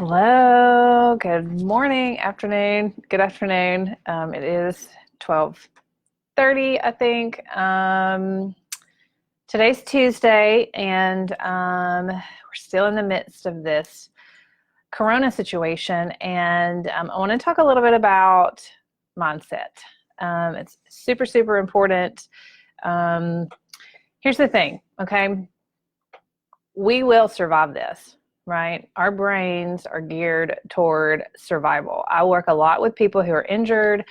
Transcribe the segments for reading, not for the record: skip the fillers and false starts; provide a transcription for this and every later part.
Hello, good morning, afternoon, good afternoon. It is 12:30, I think. Today's Tuesday, and we're still in the midst of this Corona situation. And I want to talk a little bit about mindset. It's super, super important. Here's the thing, okay? We will survive this. Right? Our brains are geared toward survival. I work a lot with people who are injured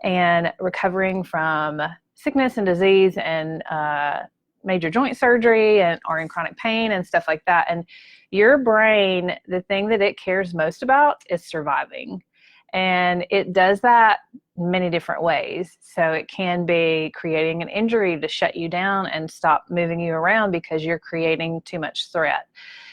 and recovering from sickness and disease and major joint surgery and are in chronic pain and stuff like that. And your brain, the thing that it cares most about is surviving. And it does that many different ways. So it can be creating an injury to shut you down and stop moving you around because you're creating too much threat.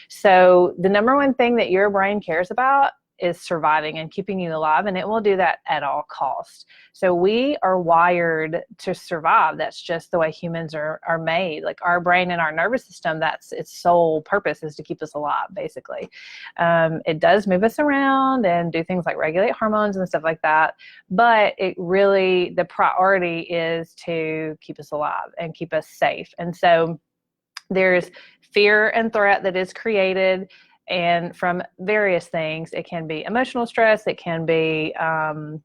So the number one thing that your brain cares about is surviving and keeping you alive, and it will do that at all costs. So we are wired to survive. That's just the way humans are made. Like our brain and our nervous system, that's its sole purpose, is to keep us alive, basically. It does move us around and do things like regulate hormones and stuff like that, but it really, the priority is to keep us alive and keep us safe. And so there's fear and threat that is created, and from various things. It can be emotional stress. It can be, an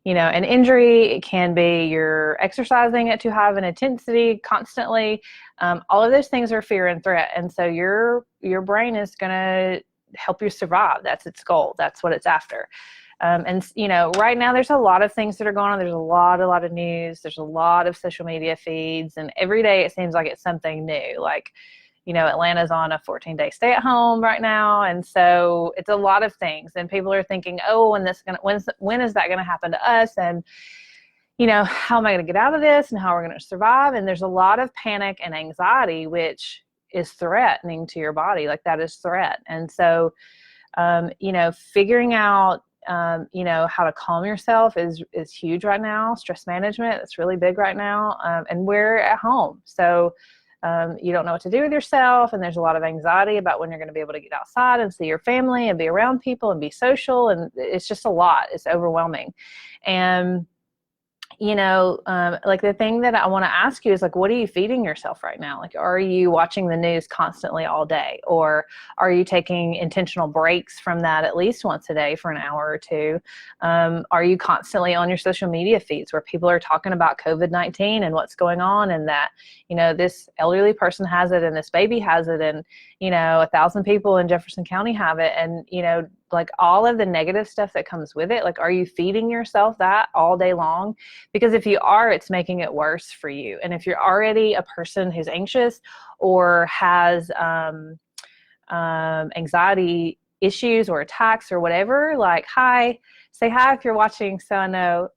injury. It can be you're exercising at too high of an intensity constantly. All of those things are fear and threat. And so your brain is going to help you survive. That's its goal. That's what it's after. Right now there's a lot of things that are going on. There's a lot of news. There's a lot of social media feeds, and every day it seems like it's something new. Like, Atlanta's on a 14-day stay-at-home right now, and so it's a lot of things. And people are thinking, "Oh, when is that going to happen to us?" And how am I going to get out of this? And how are we going to survive? And there's a lot of panic and anxiety, which is threatening to your body. Like that is threat. And so, figuring out how to calm yourself is huge right now. Stress management, it's really big right now. And we're at home. So you don't know what to do with yourself. And there's a lot of anxiety about when you're going to be able to get outside and see your family and be around people and be social. And it's just a lot. It's overwhelming. And like the thing that I want to ask you is like, what are you feeding yourself right now? Like, are you watching the news constantly all day? Or are you taking intentional breaks from that at least once a day for an hour or two? Are you constantly on your social media feeds where people are talking about COVID-19 and what's going on, and that, this elderly person has it and this baby has it, and, 1,000 people in Jefferson County have it, and, like all of the negative stuff that comes with it? Like, are you feeding yourself that all day long? Because if you are, it's making it worse for you. And if you're already a person who's anxious or has anxiety issues or attacks or whatever, like, say hi if you're watching, so I know.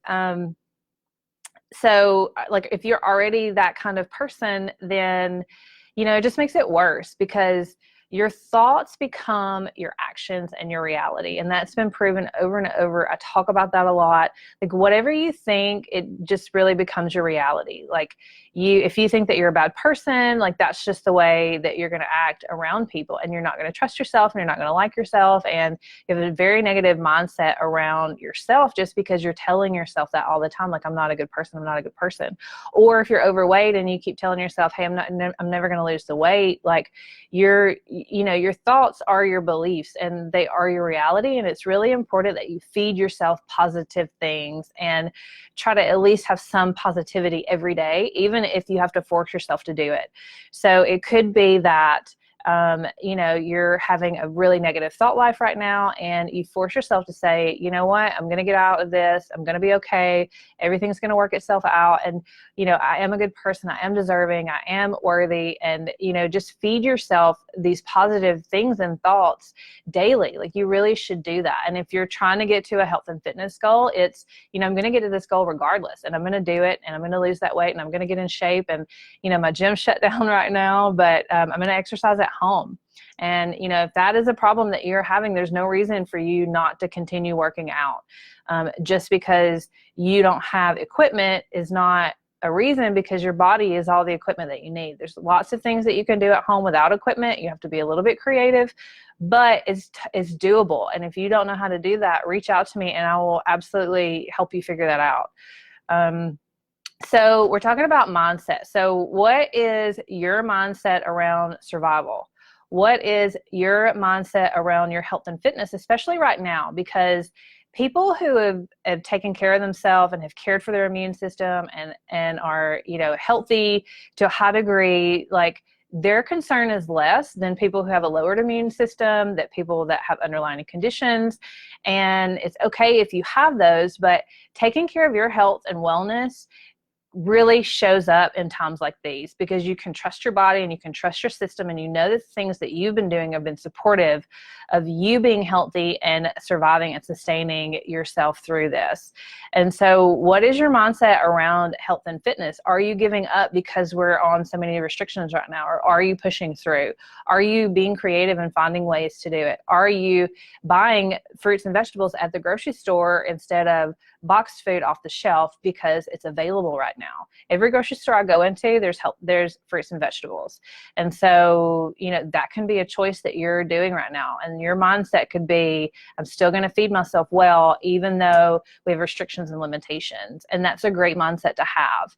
So like if you're already that kind of person, then, it just makes it worse, because your thoughts become your actions and your reality. And that's been proven over and over. I talk about that a lot. Like whatever you think, it just really becomes your reality. Like if you think that you're a bad person, like that's just the way that you're going to act around people, and you're not going to trust yourself, and you're not going to like yourself. And you have a very negative mindset around yourself just because you're telling yourself that all the time. Like, I'm not a good person. I'm not a good person. Or if you're overweight and you keep telling yourself, hey, I'm never going to lose the weight. Like your thoughts are your beliefs, and they are your reality. And it's really important that you feed yourself positive things and try to at least have some positivity every day, even if you have to force yourself to do it. So it could be that you're having a really negative thought life right now, and you force yourself to say, you know what, I'm going to get out of this. I'm going to be okay. Everything's going to work itself out. And, I am a good person. I am deserving. I am worthy. And, just feed yourself these positive things and thoughts daily. Like you really should do that. And if you're trying to get to a health and fitness goal, it's, I'm going to get to this goal regardless, and I'm going to do it, and I'm going to lose that weight, and I'm going to get in shape. And, my gym's shut down right now, but I'm going to exercise at home. And, if that is a problem that you're having, there's no reason for you not to continue working out. Just because you don't have equipment is not a reason, because your body is all the equipment that you need. There's lots of things that you can do at home without equipment. You have to be a little bit creative, but it's doable. And if you don't know how to do that, reach out to me and I will absolutely help you figure that out. So we're talking about mindset. So what is your mindset around survival? What is your mindset around your health and fitness, especially right now? Because people who have taken care of themselves and have cared for their immune system and are, healthy to a high degree, like, their concern is less than people who have a lowered immune system, that people that have underlying conditions. And it's okay if you have those, but taking care of your health and wellness really shows up in times like these, because you can trust your body and you can trust your system, and you know that things that you've been doing have been supportive of you being healthy and surviving and sustaining yourself through this. And so what is your mindset around health and fitness? Are you giving up because we're on so many restrictions right now, or are you pushing through? Are you being creative and finding ways to do it? Are you buying fruits and vegetables at the grocery store instead of boxed food off the shelf because it's available right now? Every grocery store I go into, there's fruits and vegetables. And so, that can be a choice that you're doing right now. And your mindset could be, I'm still going to feed myself well, even though we have restrictions and limitations. And that's a great mindset to have.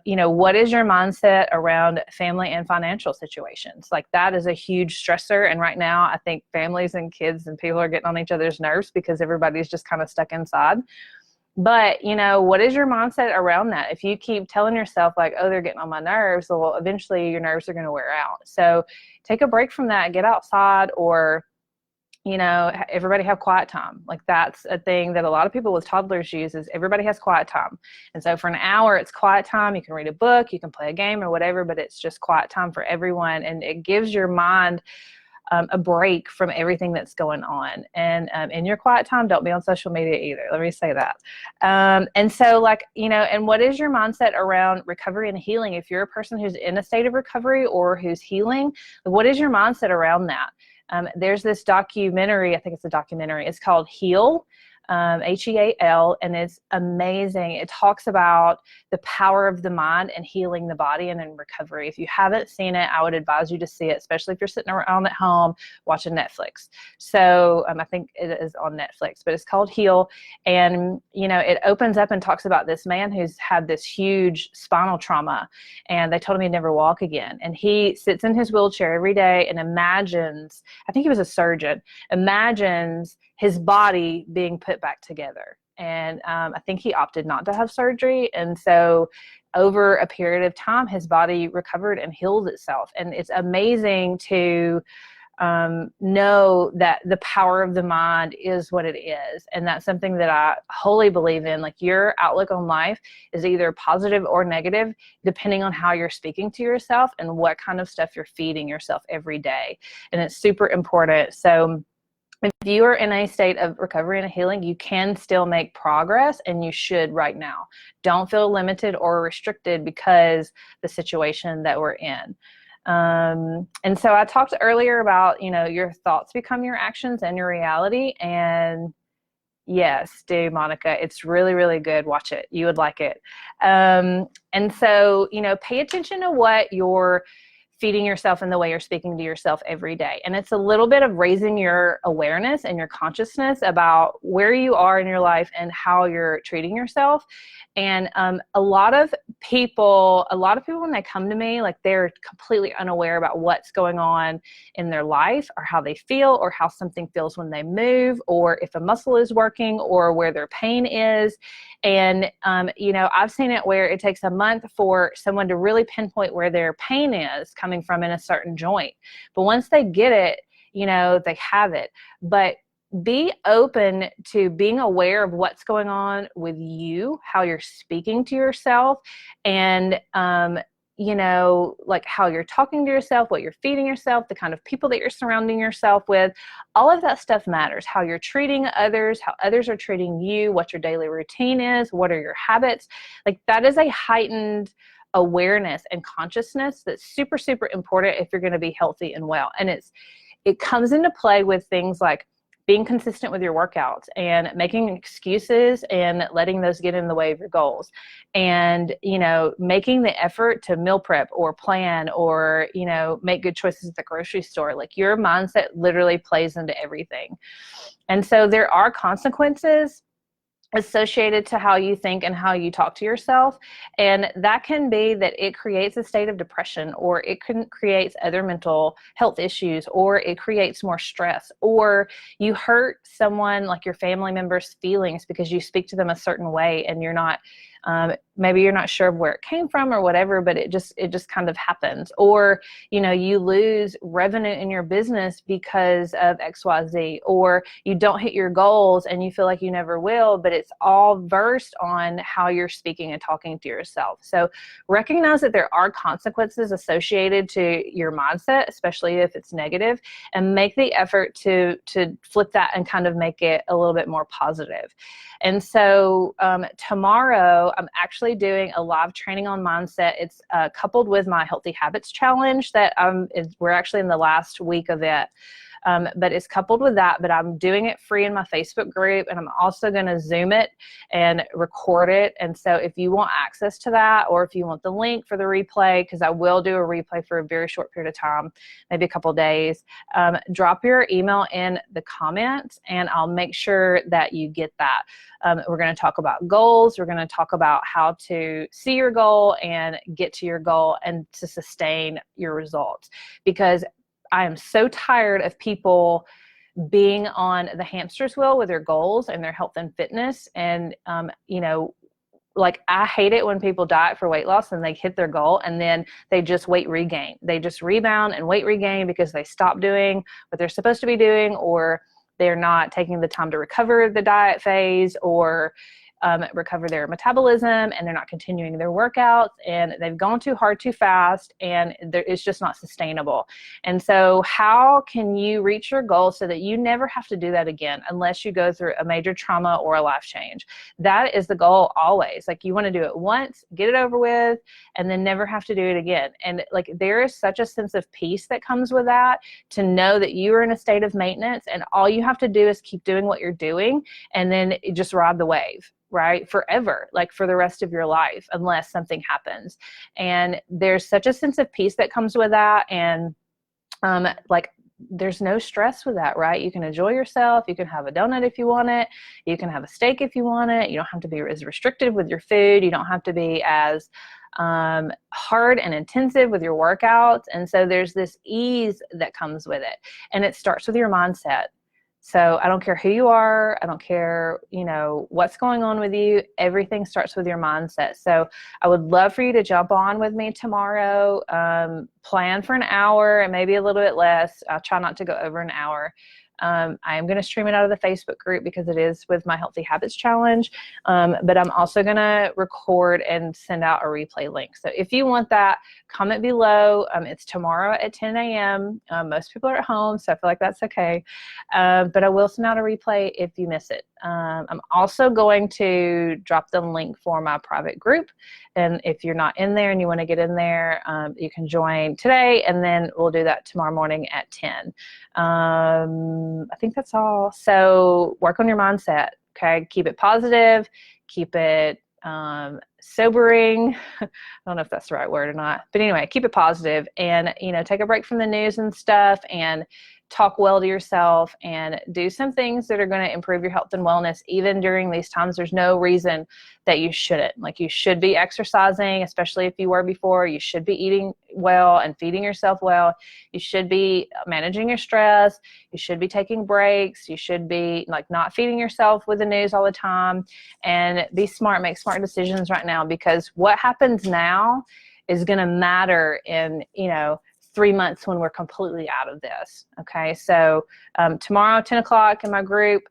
What is your mindset around family and financial situations? Like, that is a huge stressor. And right now, I think families and kids and people are getting on each other's nerves because everybody's just kind of stuck inside. But, what is your mindset around that? If you keep telling yourself like, oh, they're getting on my nerves, well, eventually your nerves are going to wear out. So take a break from that, get outside, or, everybody have quiet time. Like, that's a thing that a lot of people with toddlers use, is everybody has quiet time. And so for an hour, it's quiet time. You can read a book, you can play a game or whatever, but it's just quiet time for everyone. And it gives your mind a break from everything that's going on. And in your quiet time, don't be on social media either. Let me say that. And so, and what is your mindset around recovery and healing? If you're a person who's in a state of recovery or who's healing, what is your mindset around that? There's this documentary, I think it's a documentary. It's called Heal. HEAL, and it's amazing. It talks about the power of the mind and healing the body and in recovery. If you haven't seen it, I would advise you to see it, especially if you're sitting around at home watching Netflix. So I think it is on Netflix, but it's called Heal. And, it opens up and talks about this man who's had this huge spinal trauma, and they told him he'd never walk again. And he sits in his wheelchair every day and imagines, I think he was a surgeon, imagines his body being put back together. And I think he opted not to have surgery. And so over a period of time, his body recovered and healed itself. And it's amazing to know that the power of the mind is what it is. And that's something that I wholly believe in. Like, your outlook on life is either positive or negative, depending on how you're speaking to yourself and what kind of stuff you're feeding yourself every day. And it's super important. So if you are in a state of recovery and healing, you can still make progress, and you should right now. Don't feel limited or restricted because the situation that we're in. And so I talked earlier about, your thoughts become your actions and your reality. And yes, do, Monica. It's really, really good. Watch it. You would like it. And so, pay attention to what you're feeding yourself and the way you're speaking to yourself every day. And it's a little bit of raising your awareness and your consciousness about where you are in your life and how you're treating yourself. And a lot of people, when they come to me, like, they're completely unaware about what's going on in their life, or how they feel, or how something feels when they move, or if a muscle is working, or where their pain is. And, I've seen it where it takes a month for someone to really pinpoint where their pain is coming from in a certain joint. But once they get it, they have it. But be open to being aware of what's going on with you, how you're speaking to yourself, and, like how you're talking to yourself, what you're feeding yourself, the kind of people that you're surrounding yourself with. All of that stuff matters. How you're treating others, how others are treating you, what your daily routine is, what are your habits. Like, that is a heightened awareness and consciousness that's super, super important if you're going to be healthy and well. And it comes into play with things like being consistent with your workouts and making excuses and letting those get in the way of your goals, and, you know, making the effort to meal prep or plan or, you know, make good choices at the grocery store. Like, your mindset literally plays into everything. And so there are consequences associated to how you think and how you talk to yourself. And that can be that it creates a state of depression, or it can create other mental health issues, or it creates more stress, or you hurt someone, like your family member's feelings, because you speak to them a certain way and you're not, maybe you're not sure of where it came from or whatever, but it just kind of happens. Or, you know, you lose revenue in your business because of XYZ, or you don't hit your goals and you feel like you never will, but it's all versed on how you're speaking and talking to yourself. So recognize that there are consequences associated to your mindset, especially if it's negative, and make the effort to flip that and kind of make it a little bit more positive. And so tomorrow I'm actually doing a live training on mindset. It's coupled with my Healthy Habits Challenge that we're actually in the last week of it. But it's coupled with that, but I'm doing it free in my Facebook group, and I'm also going to Zoom it and record it. And so if you want access to that, or if you want the link for the replay, because I will do a replay for a very short period of time, maybe a couple days, drop your email in the comments and I'll make sure that you get that. We're going to talk about goals. We're going to talk about how to see your goal and get to your goal and to sustain your results, because I am so tired of people being on the hamster's wheel with their goals and their health and fitness. And, you know, like, I hate it when people diet for weight loss and they hit their goal and then they just weight regain. They just rebound and weight regain because they stop doing what they're supposed to be doing, or they're not taking the time to recover the diet phase, or recover their metabolism, and they're not continuing their workouts, and they've gone too hard too fast, and it's just not sustainable. And so how can you reach your goal so that you never have to do that again, unless you go through a major trauma or a life change? That is the goal always. Like, you want to do it once, get it over with, and then never have to do it again. And like, there is such a sense of peace that comes with that, to know that you are in a state of maintenance and all you have to do is keep doing what you're doing, and then just ride the wave, right? Forever, like for the rest of your life, unless something happens. And there's such a sense of peace that comes with that. And like, there's no stress with that, right? You can enjoy yourself. You can have a donut if you want it. You can have a steak if you want it. You don't have to be as restrictive with your food. You don't have to be as hard and intensive with your workouts. And so there's this ease that comes with it. And it starts with your mindset. So I don't care who you are. I don't care, you know, what's going on with you. Everything starts with your mindset. So I would love for you to jump on with me tomorrow. Plan for an hour and maybe a little bit less. I'll try not to go over an hour. I am going to stream it out of the Facebook group because it is with my Healthy Habits Challenge. But I'm also going to record and send out a replay link. So if you want that, comment below. It's tomorrow at 10 a.m. Most people are at home, so I feel like that's okay. But I will send out a replay if you miss it. I'm also going to drop the link for my private group. And if you're not in there and you want to get in there, you can join today, and then we'll do that tomorrow morning at 10. I think that's all. So work on your mindset, okay? Keep it positive, keep it sobering. I don't know if that's the right word or not, but anyway, keep it positive, and, you know, take a break from the news and stuff, and talk well to yourself, and do some things that are going to improve your health and wellness even during these times. There's no reason that you shouldn't. Like, you should be exercising, especially if you were before. You should be eating well and feeding yourself well. You should be managing your stress. You should be taking breaks. You should be, like, not feeding yourself with the news all the time, and be smart, make smart decisions right now, because what happens now is going to matter in, you know, 3 months when we're completely out of this. Okay. So tomorrow, 10 o'clock in my group,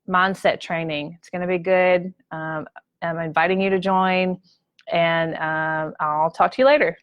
mindset training. It's going to be good. I'm inviting you to join, and I'll talk to you later.